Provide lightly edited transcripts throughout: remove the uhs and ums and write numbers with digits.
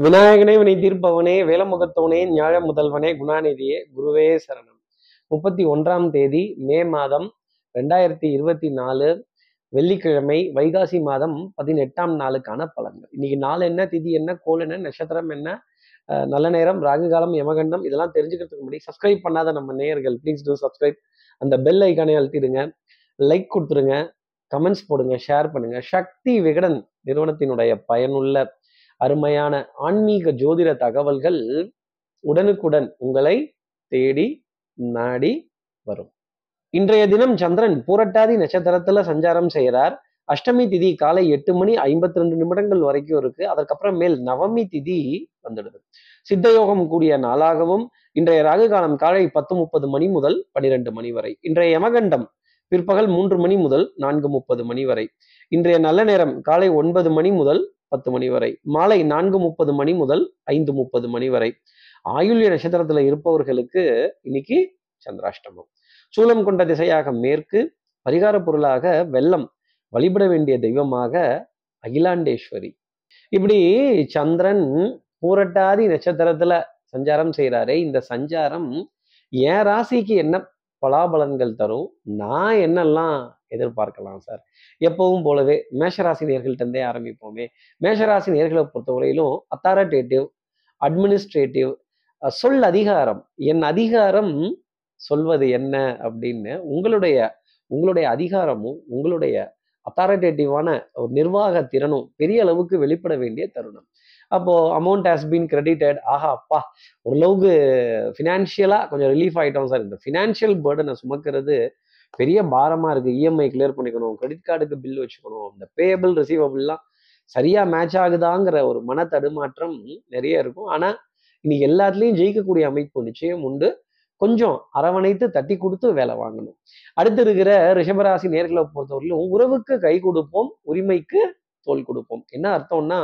விநாயகனே வினை தீர்ப்பவனே வேலமுகத்தவனே ஞாழ முதல்வனே குணாநிதியே குருவே சரணம். 31 மே மாதம் 2024 வெள்ளிக்கிழமை வைகாசி மாதம் 18ஆம் நாளுக்கான பலன்கள். இன்னைக்கு நாள் என்ன, திதி என்ன, கோள் என்ன, நட்சத்திரம் என்ன, நல்ல நேரம், ராகு காலம், யமகண்டம் இதெல்லாம் தெரிஞ்சுக்கிறதுக்கு முன்னாடி சப்ஸ்கிரைப் பண்ணாத நம்ம நேயர்கள் ப்ளீஸ் டூ சப்ஸ்கிரைப். அந்த பெல் ஐக்கானை அழுத்திடுங்க, லைக் கொடுத்துருங்க, கமெண்ட்ஸ் போடுங்க, ஷேர் பண்ணுங்க. சக்தி விகடன் நிறுவனத்தினுடைய பயனுள்ள அருமையான ஆன்மீக ஜோதிட தகவல்கள் உடனுக்குடன் உங்களை தேடி நாடி வரும். இன்றைய தினம் சந்திரன் பூரட்டாதி நட்சத்திரத்துல சஞ்சாரம் செய்கிறார். அஷ்டமி திதி காலை 8:52 வரைக்கும் இருக்கு. அதற்கப்புறம் மேல் நவமி திதி வந்துடுது. சித்தயோகம் கூடிய நாளாகவும் இன்றைய ராகு காலம் காலை 10:30 முதல் 12 வரை. இன்றைய யமகண்டம் பிற்பகல் 3 முதல் 4:30 வரை. இன்றைய நல்ல நேரம் காலை 9 முதல் 10 வரை. மாலை 4:30 முதல் 5:30 வரை. ஆயுள்ய நட்சத்திரத்துல இருப்பவர்களுக்கு இன்னைக்கு சந்திராஷ்டமம். சூலம் கொண்ட திசையாக மேற்கு. பரிகார பொருளாக வெள்ளம். வழிபட வேண்டிய தெய்வமாக அகிலாண்டேஸ்வரி. இப்படி சந்திரன் பூரட்டாதி நட்சத்திரத்துல சஞ்சாரம் செய்யறாரே, இந்த சஞ்சாரம் என் ராசிக்கு என்ன பலாபலன்கள் தரும், நான் என்னெல்லாம் எதிர்பார்க்கலாம் சார்? எப்பவும் போலவே மேஷராசி நேர்கள்ட்ட இருந்தே ஆரம்பிப்போமே. மேஷராசி நேர்களை பொறுத்தவரையிலும் அத்தாரிட்டேட்டிவ், அட்மினிஸ்ட்ரேட்டிவ், சொல் அதிகாரம், என் அதிகாரம் சொல்வது என்ன அப்படின்னு உங்களுடைய அதிகாரமும் உங்களுடைய அத்தாரிட்டேட்டிவான ஒரு நிர்வாக திறனும் பெரிய அளவுக்கு வெளிப்பட வேண்டிய தருணம். அப்போ அமௌண்ட் ஹாஸ் பீன் கிரெடிட்டட். ஆஹா அப்பா, ஓரளவுக்கு ஃபினான்ஷியலா கொஞ்சம் ரிலீஃப் ஆயிட்டோம் சார். இந்த ஃபினான்ஷியல் பேர்டனை சுமக்கிறது பெரிய பாரமா இருக்கு. இஎம்ஐ கிளியர் பண்ணிக்கணும், கிரெடிட் கார்டுக்கு பில் வச்சுக்கணும், இந்த பேயபிள் ரிசீவபிள்லாம் சரியா மேட்ச் ஆகுதாங்கிற ஒரு மன தடுமாற்றம் நிறைய இருக்கும். ஆனா இன்னைக்கு எல்லாத்துலயும் ஜெயிக்கக்கூடிய அமைப்பு நிச்சயம் உண்டு. கொஞ்சம் அரவணைத்து தட்டி கொடுத்து வேலை வாங்கணும். அடுத்து இருக்கிற ரிஷபராசி நேர்களை பொறுத்தவரையிலும் உறவுக்கு கை கொடுப்போம், உரிமைக்கு தோல் கொடுப்போம். என்ன அர்த்தம்னா,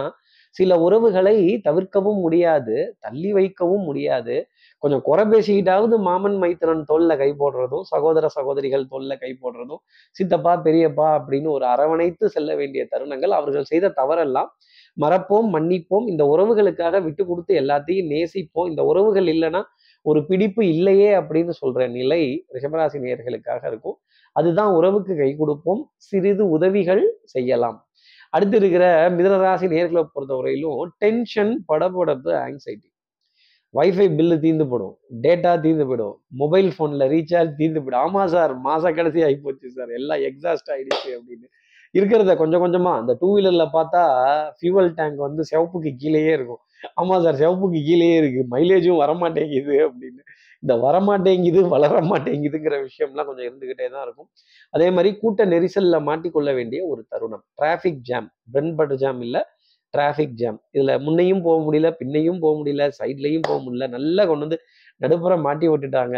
சில உறவுகளை தவிர்க்கவும் முடியாது, தள்ளி வைக்கவும் முடியாது. கொஞ்சம் குறை பேசிக்கிட்டாவது மாமன் மைத்திரன் தோல்ல கை போடுறதும், சகோதர சகோதரிகள் தோல்ல கை போடுறதும், சித்தப்பா பெரியப்பா அப்படின்னு ஒரு அரவணைத்து செல்ல வேண்டிய தருணங்கள். அவர்கள் செய்த தவறெல்லாம் மறப்போம், மன்னிப்போம். இந்த உறவுகளுக்காக விட்டு கொடுத்து எல்லாத்தையும் நேசிப்போம். இந்த உறவுகள் இல்லைன்னா ஒரு பிடிப்பு இல்லையே அப்படின்னு சொல்ற நிலை ரிஷபராசி நேயர்களுக்காக இருக்கும். அதுதான் உறவுக்கு கை கொடுப்போம், சிறிது உதவிகள் செய்யலாம். அடுத்து இருக்கிற மிதுனராசி நேர்களை பொறுத்தவரையிலும் டென்ஷன், படபடப்பு, ஆங்ஸைட்டி. வைஃபை பில்லு தீர்ந்து போடும், டேட்டா தீர்ந்து போயிடும், மொபைல் போன்ல ரீசார்ஜ் தீர்ந்து போயிடும். ஆமா சார், மாச கடைசி ஆகி போச்சு சார், எல்லாம் எக்ஸாஸ்ட் ஆயிடுச்சு அப்படின்னு இருக்கிறத கொஞ்சம் கொஞ்சமா அந்த 2 வீலர்ல பார்த்தா ஃபியூவல் டேங்க் வந்து சிவப்புக்கு கீழேயே இருக்கும். ஆமா சார், சிவப்புக்கு கீழேயே இருக்கு, மைலேஜும் வரமாட்டேங்குது அப்படின்னு. இந்த வரமாட்டேங்குது வளர மாட்டேங்குதுங்கிற விஷயம்லாம் கொஞ்சம் இருந்துகிட்டே தான் இருக்கும். அதே மாதிரி கூட்ட நெரிசல்ல மாட்டிக்கொள்ள வேண்டிய ஒரு தருணம். டிராஃபிக் ஜாம், பென்பட் ஜாம் இல்ல, டிராஃபிக் ஜாம். இதுல முன்னையும் போக முடியல, பின்னையும் போக முடியல, சைட்லையும் போக முடியல. நல்லா கொண்டு வந்து நடுப்புற மாட்டி விட்டுட்டாங்க.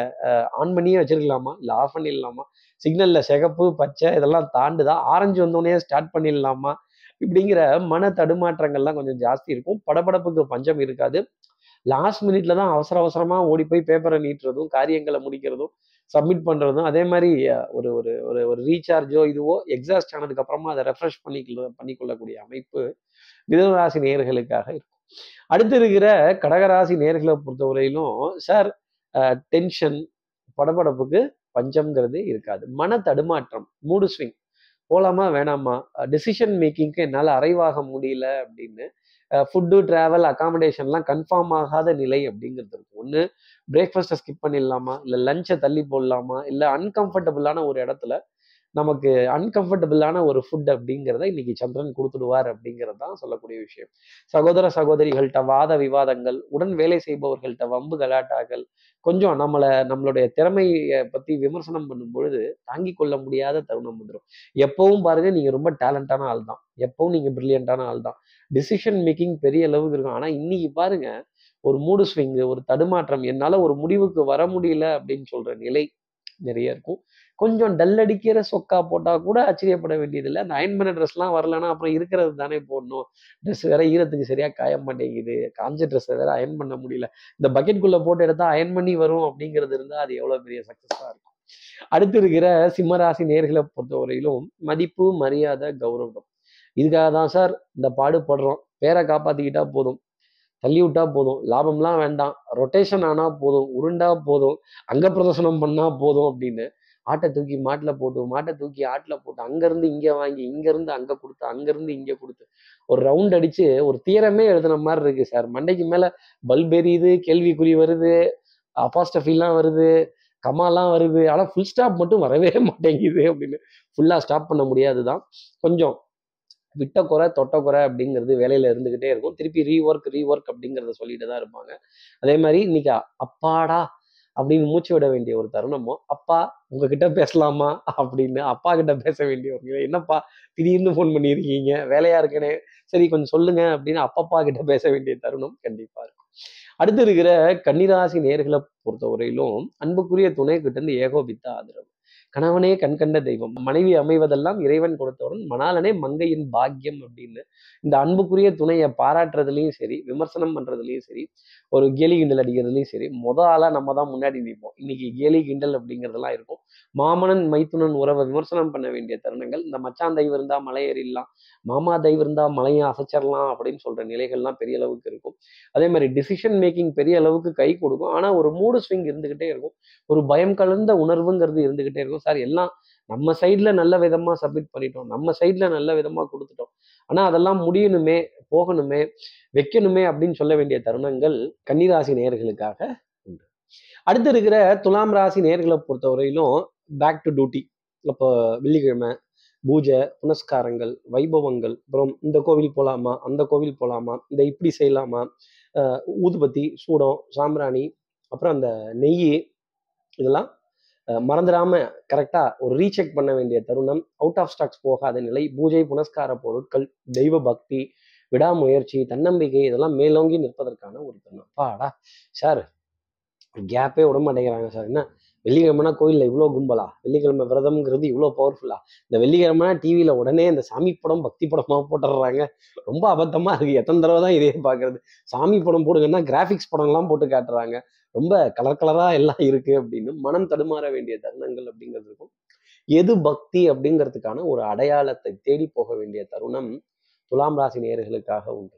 ஆன் பண்ணியே வச்சிருக்கலாமா, இல்ல ஆஃப் பண்ணிடலாமா, சிக்னல்ல சிகப்பு பச்சை இதெல்லாம் தாண்டுதா, ஆரஞ்சு வந்தோடனே ஸ்டார்ட் பண்ணிடலாமா, இப்படிங்கிற மன தடுமாற்றங்கள்லாம் கொஞ்சம் ஜாஸ்தி இருக்கும். படபடப்புக்கு பஞ்சம் இருக்காது. லாஸ்ட் மினிட்ல தான் அவசர அவசரமா ஓடி போய் பேப்பரை நீட்டுறதும், காரியங்களை முடிக்கிறதும், சப்மிட் பண்றதும். அதே மாதிரி ஒரு ஒரு ஒரு ஒரு ரீசார்ஜோ இதுவோ எக்ஸாஸ்ட் ஆனதுக்கு அப்புறமா அதை ரெஃப்ரெஷ் பண்ணிக்கொள்ளக்கூடிய அமைப்பு மிதுனராசி நேயர்களுக்காக இருக்கும். அடுத்து இருக்கிற கடகராசி நேயர்களை பொறுத்தவரையிலும் சார் டென்ஷன், படபடப்புக்கு பஞ்சம்ங்கிறது இருக்காது. மன தடுமாற்றம், மூடு ஸ்விங், போலாமா வேணாமா, டிசிஷன் மேக்கிங்க்கு என்னால் அரைவாக முடியல அப்படின்னு. ஃபுட்டு, டிராவல், அகாமடேஷன்லாம் கன்ஃபார்ம் ஆகாத நிலை அப்படிங்கிறது இருக்கும். ஒன்று பிரேக்ஃபாஸ்ட்டை ஸ்கிப் பண்ணிடலாமா, இல்லை லஞ்சை தள்ளி போடலாமா, இல்லை அன்கம்ஃபர்டபுளான ஒரு இடத்துல நமக்கு அன்கம்ஃபர்டபுளான ஒரு ஃபுட் அப்படிங்கிறத இன்னைக்கு சந்திரன் கொடுத்துடுவார் அப்படிங்கிறது தான் சொல்லக்கூடிய விஷயம். சகோதர சகோதரிகள்கிட்ட வாத விவாதங்கள், உடன் வேலை செய்பவர்கள்ட்ட வம்பு கலாட்டாக்கள், கொஞ்சம் நம்மளுடைய திறமையை பத்தி விமர்சனம் பண்ணும் பொழுது தாங்கி கொள்ள முடியாத தருணம் வந்துடும். எப்பவும் பாருங்க, நீங்க ரொம்ப டேலண்டான ஆள் தான், எப்பவும் நீங்க பிரில்லியண்டான ஆள் தான், டிசிஷன் மேக்கிங் பெரிய அளவுக்கு இருக்கும். ஆனா இன்னைக்கு பாருங்க, ஒரு மூடு ஸ்விங்கு, ஒரு தடுமாற்றம், என்னால ஒரு முடிவுக்கு வர முடியல அப்படின்னு சொல்ற நிலை நிறைய இருக்கும். கொஞ்சம் டல் அடிக்கிற சொக்கா போட்டா கூட ஆச்சரியப்பட வேண்டியதில்லை. அந்த அயன் பண்ண ட்ரெஸ்லாம் வரலன்னா அப்புறம் இருக்கிறது தானே போடணும். ட்ரெஸ் வேற ஈரத்துக்கு சரியா காய மாட்டேங்குது, காஞ்ச ட்ரெஸ்ஸை வேற அயன் பண்ண முடியல, இந்த பக்கெட்குள்ள போட்டு எடுத்தா அயன் பண்ணி வரும் அப்படிங்கிறது இருந்தா அது எவ்வளவு பெரிய சக்சஸா இருக்கும். அடுத்து இருக்கிற சிம்மராசி நேர்களை பொறுத்தவரையிலும் மதிப்பு, மரியாதை, கௌரவம். இதுக்காக தான் சார் இந்த பாடுபடுறோம். பேரை காப்பாத்திக்கிட்டா போதும், தள்ளி விட்டா போதும், லாபம்லாம் வேண்டாம், ரொட்டேஷன் ஆனா போதும், உருண்டா போதும், அங்க பிரதர்சனம் பண்ணா போதும் அப்படின்னு ஆட்டை தூக்கி மாட்டுல போட்டு, மாட்டை தூக்கி ஆட்டுல போட்டு, அங்க இருந்து இங்க வாங்கி, இங்க இருந்து அங்க கொடுத்து, அங்க இருந்து இங்க கொடுத்து, ஒரு ரவுண்ட் அடிச்சு ஒரு தியரமே எழுதுன மாதிரி இருக்கு சார். மண்டைக்கு மேல பல்ப் எரியுது, கேள்விக்குறி வருது, அப்பாஸ்டஃபிலாம் வருது, கமாலாம் வருது, ஆனா ஃபுல் ஸ்டாப் மட்டும் வரவே மாட்டேங்குது அப்படின்னு. ஃபுல்லா ஸ்டாப் பண்ண முடியாதுதான். கொஞ்சம் விட்ட குறை தொட்ட குறை அப்படிங்கிறது வேலையில இருந்துகிட்டே இருக்கும். திருப்பி ரீஒர்க் அப்படிங்கிறத சொல்லிட்டு தான் இருப்பாங்க. அதே மாதிரி இன்னைக்கு அப்பாடா அப்படின்னு மூச்சு விட வேண்டிய ஒரு தருணமோ, அப்பா உங்ககிட்ட பேசலாமா அப்படின்னு அப்பா கிட்ட பேச வேண்டிய ஒரு நிலை. என்னப்பா திடீர்னு ஃபோன் பண்ணியிருக்கீங்க, வேலையா இருக்கேனே, சரி கொஞ்சம் சொல்லுங்க அப்படின்னு அப்பப்பா கிட்ட பேச வேண்டிய தருணம் கண்டிப்பா இருக்கும். அடுத்து இருக்கிற கன்னிராசி நேர்களை பொறுத்தவரையிலும் அன்புக்குரிய துணை கிட்ட இருந்து ஏகோபித்த ஆதரவு. கணவனே கண்கண்ட தெய்வம், மனைவி அமைவதெல்லாம் இறைவன் கொடுத்தவன், மணாளனே மங்கையின் பாக்கியம் அப்படின்னு இந்த அன்புக்குரிய துணையை பாராட்டுறதுலயும் சரி, விமர்சனம் பண்றதுலயும் சரி, ஒரு கேலி கிண்டல் அடிக்கிறதுலயும் சரி, ஆளா நம்ம தான் முன்னாடி நிற்போம். இன்னைக்கு கேலி கிண்டல் அப்படிங்கிறதெல்லாம் இருக்கும். மாமனன் மைத்துனன் உறவை விமர்சனம் பண்ண வேண்டிய தருணங்கள். இந்த மச்சான் தெய்வம் இருந்தா மலை ஏறிடலாம், மாமா தெய்வம் இருந்தா மலையும் அசைச்சிடலாம் அப்படின்னு சொல்ற நிலைகள்லாம் பெரிய அளவுக்கு இருக்கும். அதே மாதிரி டிசிஷன் மேக்கிங் பெரிய அளவுக்கு கை கொடுக்கும். ஆனா ஒரு மூடு ஸ்விங் இருந்துகிட்டே இருக்கும். ஒரு பயம் கலந்த உணர்வுங்கிறது இருந்துகிட்டே இருக்கும். சார் எல்லாம் நம்ம சைட்ல நல்ல விதமா சப்மிட் பண்ணிட்டோம், நம்ம சைட்ல நல்ல விதமா கொடுத்துட்டோம், ஆனா அதெல்லாம் முடியணுமே, போகணுமே, வைக்கணுமே அப்படின்னு சொல்ல வேண்டிய தருணங்கள் கன்னிராசி நேயர்களுக்காக உண்டு. அடுத்து இருக்கிற துலாம் ராசி நேயர்களை பொறுத்தவரையிலும் பேக் டு டியூட்டி. இப்போ வெள்ளிக்கிழமை பூஜை புனஸ்காரங்கள் வைபவங்கள், அப்புறம் இந்த கோவில் போலாமா, அந்த கோவில் போலாமா, இந்த இப்படி செய்யலாமா, ஊதுபத்தி சூடம் சாம்பிராணி, அப்புறம் அந்த நெய், இதெல்லாம் மறந்துடாம கரெக்டா ஒரு ரீசெக் பண்ண வேண்டிய தருணம். அவுட் ஆஃப் ஸ்டாக்ஸ் போகாத நிலை. பூஜை புனஸ்கார பொருட்கள், தெய்வ பக்தி, விடாமுயற்சி, தன்னம்பிக்கை, இதெல்லாம் மேலோங்கி நிற்பதற்கான ஒரு தருணம். அப்பாடா சார், கேப்பே விட மாட்டேங்கிறாங்க சார். என்ன வெள்ளிக்கிழமைனா கோயில்ல இவ்வளோ கும்பலா, வெள்ளிக்கிழமை விரதம்ங்கிறது இவ்வளோ பவர்ஃபுல்லா, இந்த வெள்ளிக்கிழமைனா டிவியில உடனே இந்த சாமி படம் பக்தி படமா போட்டுடுறாங்க. ரொம்ப அபத்தமா இருக்கு. எத்தனை தடவை தான் இதே பாக்குறது. சாமி படம் போடுங்கன்னா கிராபிக்ஸ் படம்லாம் போட்டு காட்டுறாங்க. ரொம்ப கலர் கலரா எல்லாம் இருக்கு அப்படின்னு மனம் தடுமாற வேண்டிய தருணங்கள் அப்படிங்கிறது இருக்கும். எது பக்தி அப்படிங்கிறதுக்கான ஒரு அடையாளத்தை தேடி போக வேண்டிய தருணம் துலாம் ராசி நேயர்களுக்காக உண்டு.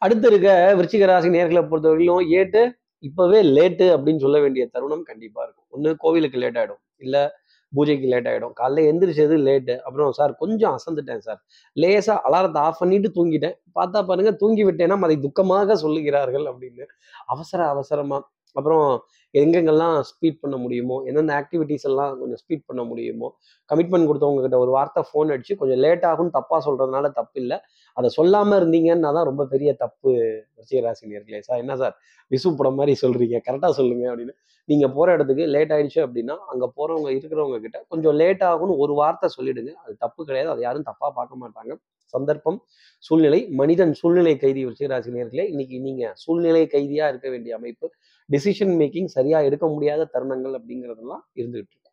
அடுத்து இருக்க விருச்சிக ராசி நேயர்களை பொறுத்தவரையிலும் ஏட்டு இப்பவே லேட்டு அப்படின்னு சொல்ல வேண்டிய தருணம் கண்டிப்பா இருக்கும். ஒண்ணு கோவிலுக்கு லேட் ஆயிடும், இல்ல பூஜைக்கு லேட் ஆயிடும். காலைல எந்திரிச்சது லேட்டு, அப்புறம் சார் கொஞ்சம் அசந்துட்டேன் சார், லேசா அலாரத்தை ஆஃப் பண்ணிட்டு தூங்கிட்டேன், பார்த்தா பாருங்க தூங்கி விட்டேன்னா அதை துக்கமாக சொல்லுகிறார்கள் அப்படின்னு அவசர அவசரமா, அப்புறம் எங்கெங்கெல்லாம் ஸ்பீட் பண்ண முடியுமோ, எந்தெந்த ஆக்டிவிட்டிஸ் எல்லாம் கொஞ்சம் ஸ்பீட் பண்ண முடியுமோ, கமிட்மெண்ட் கொடுத்தவங்க கிட்ட ஒரு வார்த்தை ஃபோன் அடிச்சு கொஞ்சம் லேட் ஆகும் தப்பா சொல்றதுனால தப்பு இல்லை, அதை சொல்லாம இருந்தீங்கன்னா தான் ரொம்ப பெரிய தப்பு. ரிஷிகராசி நேர்களே, சார் என்ன சார் விசு படம் மாதிரி சொல்றீங்க, கரெக்டா சொல்லுங்க அப்படின்னு. நீங்க போற இடத்துக்கு லேட் ஆயிடுச்சு அப்படின்னா அங்க போறவங்க இருக்கிறவங்க கிட்ட கொஞ்சம் லேட் ஆகும்னு ஒரு வார்த்தை சொல்லிடுங்க. அது தப்பு கிடையாது, அது யாரும் தப்பா பார்க்க மாட்டாங்க. சந்தர்ப்பம், சூழ்நிலை, மனிதன் சூழ்நிலை கைதி. விருச்சிகராசி நேர்களே, இன்னைக்கு நீங்க சூழ்நிலை கைதியா இருக்க வேண்டிய அமைப்பு, டிசிஷன் மேக்கிங் சரியா எடுக்க முடியாத தருணங்கள் அப்படிங்கிறதெல்லாம் இருந்துகிட்டு இருக்கு.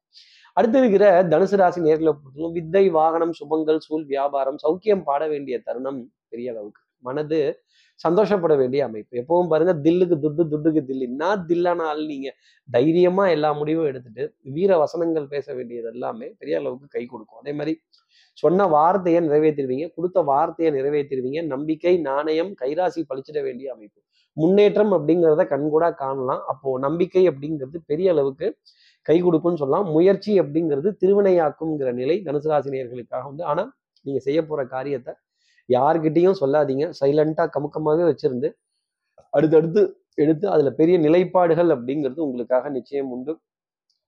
அடுத்து இருக்கிற தனுசு ராசி நேர்களை பொறுத்தவரைக்கும் வித்தை வாகனம் சுபங்கள் சூழ் வியாபாரம் சௌக்கியம் பாட வேண்டிய தருணம் பெரிய அளவுக்கு. மனது சந்தோஷப்பட வேண்டிய அமைப்பு. எப்பவும் பாருங்க தில்லுக்கு துட்டு துட்டுக்கு தில்லு. என்ன தில்லான ஆள் நீங்க. தைரியமா எல்லா முடிவும் எடுத்துட்டு வீர வசனங்கள் பேச வேண்டியது எல்லாமே பெரிய அளவுக்கு கை கொடுக்கும். அதே மாதிரி சொன்ன வார்த்தையை நிறைவேற்றிடுவீங்க, கொடுத்த வார்த்தையை நிறைவேற்றிடுவீங்க. நம்பிக்கை நாணயம் கைராசி பழிச்சிட வேண்டிய அமைப்பு. முன்னேற்றம் அப்படிங்கிறத கண்கூடா காணலாம். அப்போ நம்பிக்கை அப்படிங்கிறது பெரிய அளவுக்கு கை கொடுக்கும்னு சொல்லலாம். முயற்சி அப்படிங்கிறது திருவினையாக்கும்ங்கிற நிலை தனுசு ராசினியர்களுக்காக வந்து. ஆனா நீங்க செய்ய போற காரியத்தை யார்கிட்டையும் சொல்லாதீங்க. சைலண்டா கமுக்கமாவே வச்சிருந்து அடுத்தடுத்து எடுத்து அதுல பெரிய நிலைப்பாடுகள் அப்படிங்கிறது உங்களுக்காக நிச்சயம் உண்டு.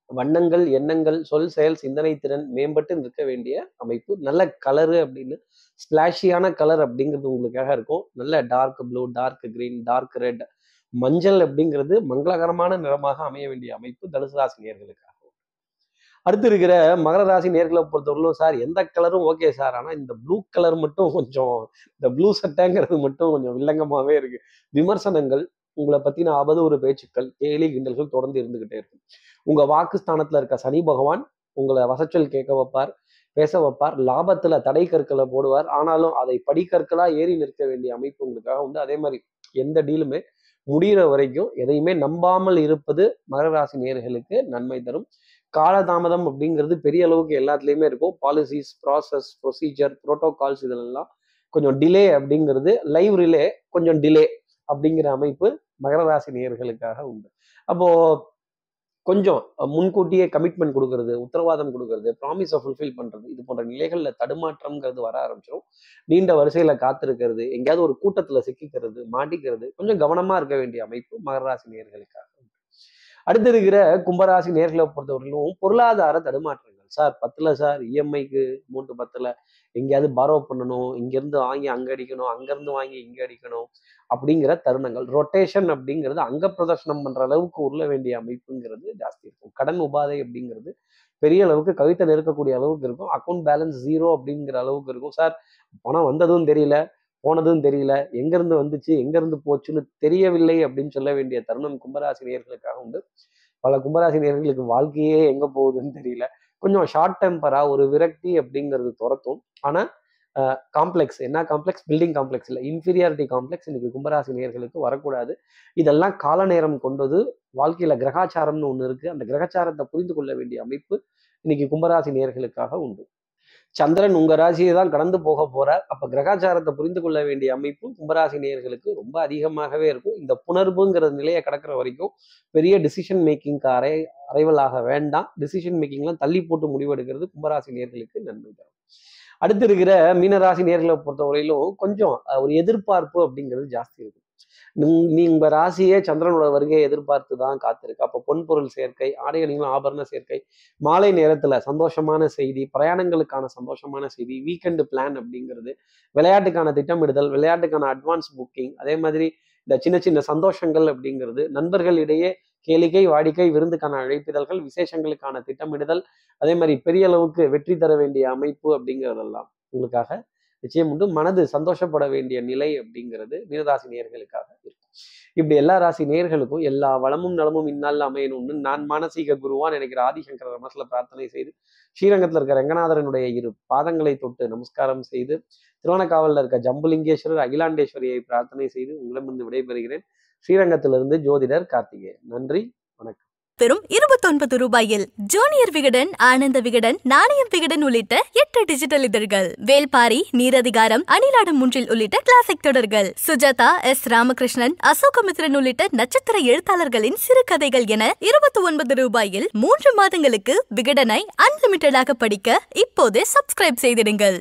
வண்ணங்கள் எண்ணங்கள் சொல் செயல் சிந்தனை திறன் மேம்பட்டு நிற்க வேண்டிய அமைப்பு. நல்ல கலரு அப்படின்னு ஸ்பிளாஷியான கலர் அப்படிங்கிறது உங்களுக்காக இருக்கும். நல்ல dark blue, dark green, dark red, மஞ்சள் அப்படிங்கிறது மங்களகரமான நிறமாக அமைய வேண்டிய அமைப்பு தனுசு ராசி நேர்களுக்காக. அடுத்து இருக்கிற மகர ராசி நேர்களை பொறுத்தவரையிலும் சார் எந்த கலரும் ஓகே சார், ஆனா இந்த ப்ளூ கலர் மட்டும் கொஞ்சம், இந்த ப்ளூ சட்டைங்கிறது மட்டும் கொஞ்சம் வில்லங்கமாவே இருக்கு. விமர்சனங்கள், உங்களை பத்தின அவதூறு பேச்சுக்கள், கேலி கிண்டல்கள் தொடர்ந்து இருந்துகிட்டே இருக்கும். உங்க வாக்குஸ்தானத்துல இருக்க சனி பகவான் உங்களை வசச்சொல் கேட்க வைப்பார், பேச வைப்பார், லாபத்துல தடை கற்களை போடுவார். ஆனாலும் அதை படிக்கற்களா ஏறி நிற்க வேண்டிய அமைப்பு உங்களுக்காக உண்டு. அதே மாதிரி எந்த டீலுமே முடிகிற வரைக்கும் எதையுமே நம்பாமல் இருப்பது மகர ராசி நேயர்களுக்கு நன்மை தரும். காலதாமதம் அப்படிங்கிறது பெரிய அளவுக்கு எல்லாத்துலேயுமே இருக்கும். பாலிசிஸ், ப்ராசஸ், ப்ரொசீஜர், ப்ரோட்டோகால்ஸ், இதெல்லாம் கொஞ்சம் டிலே அப்படிங்கிறது. லைவ் ரிலே கொஞ்சம் டிலே, அப்படிங்கிற அமைப்பு மகர ராசி நேயர்களுக்காக உண்டு. அப்போ கொஞ்சம் முன்கூட்டியே கமிட்மெண்ட் கொடுக்கறது, உத்தரவாதம் கொடுக்கறது, ப்ராமிஸை ஃபுல்ஃபில் பண்றது, இது போன்ற நிலைகள்ல தடுமாற்றம்ங்கிறது வர ஆரம்பிச்சிடும். நீண்ட வரிசையில காத்திருக்கிறது, எங்கேயாவது ஒரு கூட்டத்துல சிக்கிக்கிறது, மாட்டிக்கிறது, கொஞ்சம் கவனமா இருக்க வேண்டிய அமைப்பு மகர ராசி நேயர்களுக்காக. அடுத்து இருக்கிற கும்பராசி நேர்களை பொறுத்தவரையிலும் பொருளாதார தடுமாற்றங்கள். சார் பத்தல சார், இஎம்ஐக்கு அமௌண்ட் பத்தல, எங்கேயாவது பாரோ பண்ணணும், இங்கிருந்து வாங்கி அங்க அடிக்கணும், அங்கிருந்து வாங்கி இங்க அடிக்கணும் அப்படிங்கிற தருணங்கள். ரொட்டேஷன் அப்படிங்கிறது அங்க பிரதர்ஷனம் பண்ற அளவுக்கு உருள வேண்டிய அமைப்புங்கிறது ஜாஸ்தி இருக்கும். கடன் உபாதை அப்படிங்கிறது பெரிய அளவுக்கு கவித்தை நெருக்கக்கூடிய அளவுக்கு இருக்கும். அக்கௌண்ட் பேலன்ஸ் 0 அப்படிங்கிற அளவுக்கு இருக்கும். சார் பணம் வந்ததும் தெரியல, போனதும் தெரியல, எங்கிருந்து வந்துச்சு எங்கிருந்து போச்சுன்னு தெரியவில்லை அப்படின்னு சொல்ல வேண்டிய தருணம் கும்பராசி நேயர்களுக்காக உண்டு. பல கும்பராசி நேயர்களுக்கு வாழ்க்கையே எங்க போகுதுன்னு தெரியல. கொஞ்சம் ஷார்ட் டெம்பரா ஒரு விரக்தி அப்படிங்கிறது துரத்தும். ஆனா காம்ப்ளெக்ஸ், என்ன காம்ப்ளெக்ஸ்? பில்டிங் காம்ப்ளெக்ஸ் இல்லை, இன்ஃபீரியாரிட்டி காம்ப்ளெக்ஸ் இன்னைக்கு கும்பராசி நேயர்களுக்கு வரக்கூடாது. இதெல்லாம் கால நேரம் கொண்டது. வாழ்க்கையில கிரகாச்சாரம்னு ஒண்ணு இருக்கு. அந்த கிரகச்சாரத்தை புரிந்து கொள்ள வேண்டிய அமைப்பு இன்னைக்கு கும்பராசி நேயர்களுக்காக உண்டு. சந்திரன் உங்க ராசியை தான் கடந்து போக போறார். அப்ப கிரகாச்சாரத்தை புரிந்து கொள்ள வேண்டிய அமைப்பு கும்பராசி நேயர்களுக்கு ரொம்ப அதிகமாகவே இருக்கும். இந்த புணர்வுங்கிற நிலையை கடக்கிற வரைக்கும் பெரிய டிசிஷன் மேக்கிங்க்கு அரைவலாக வேண்டாம். டிசிஷன் மேக்கிங்லாம் தள்ளி போட்டு முடிவெடுக்கிறது கும்பராசி நேயர்களுக்கு நன்மை தரும். அடுத்து இருக்கிற மீனராசி நேர்களை பொறுத்தவரையிலும் கொஞ்சம் ஒரு எதிர்பார்ப்பு அப்படிங்கிறது ஜாஸ்தி இருக்கும். நீ உங்க ராசியே சந்திரனோட வருகையை எதிர்பார்த்து தான் காத்திருக்கு. அப்போ பொன்பொருள் சேர்க்கை, ஆடை அணியும் ஆபரண சேர்க்கை, மாலை நேரத்துல சந்தோஷமான செய்தி, பிரயாணங்களுக்கான சந்தோஷமான செய்தி, வீக்கெண்டு பிளான் அப்படிங்கிறது, விளையாட்டுக்கான திட்டமிடுதல், விளையாட்டுக்கான அட்வான்ஸ் புக்கிங், அதே மாதிரி இந்த சின்ன சின்ன சந்தோஷங்கள் அப்படிங்கிறது, நண்பர்களிடையே கேளிக்கை, வாடிக்கை, விருந்துக்கான அழைப்பிதழ்கள், விசேஷங்களுக்கான திட்டமிடுதல், அதே மாதிரி பெரிய அளவுக்கு வெற்றி தர வேண்டிய அமைப்பு அப்படிங்கிறதெல்லாம் உங்களுக்காக நிச்சயம் உண்டு. மனது சந்தோஷப்பட வேண்டிய நிலை அப்படிங்கிறது மீனராசி நேயர்களுக்காக இருக்கும். இப்படி எல்லா ராசி நேயர்களுக்கும் எல்லா வளமும் நலமும் இந்நாளில் அமையணும்னு நான் மானசீக குருவான் நினைக்கிற ஆதிசங்கர மனசுல பிரார்த்தனை செய்து, ஸ்ரீரங்கத்தில் இருக்க ரங்கநாதரனுடைய 2 பாதங்களை தொட்டு நமஸ்காரம் செய்து, திருவண்ணக்காவலில் இருக்க ஜம்புலிங்கேஸ்வரர் அகிலாண்டேஸ்வரியை பிரார்த்தனை செய்து உங்களிடமிருந்து விடைபெறுகிறேன். ஸ்ரீரங்கத்திலிருந்து ஜோதிடர் கார்த்திகேயன். நன்றி, வணக்கம். வெறும் 29 ரூபாயில் ஜூனியர் விகடன், ஆனந்த விகடன், நாணயம் விகடன் உள்ளிட்ட 8 டிஜிட்டல் இதழ்கள், வேல்பாரி, நீரதிகாரம், அணிலாடும் முன்றில் உள்ளிட்ட கிளாசிக் தொடர்கள், சுஜாதா, எஸ். ராமகிருஷ்ணன், அசோகமித்ரன் உள்ளிட்ட நட்சத்திர எழுத்தாளர்களின் சிறுகதைகள் என 29 ரூபாயில் 3 மாதங்களுக்கு விகடனை அன்லிமிட்டடாக படிக்க இப்போதே சப்ஸ்கிரைப் செய்திடுங்கள்.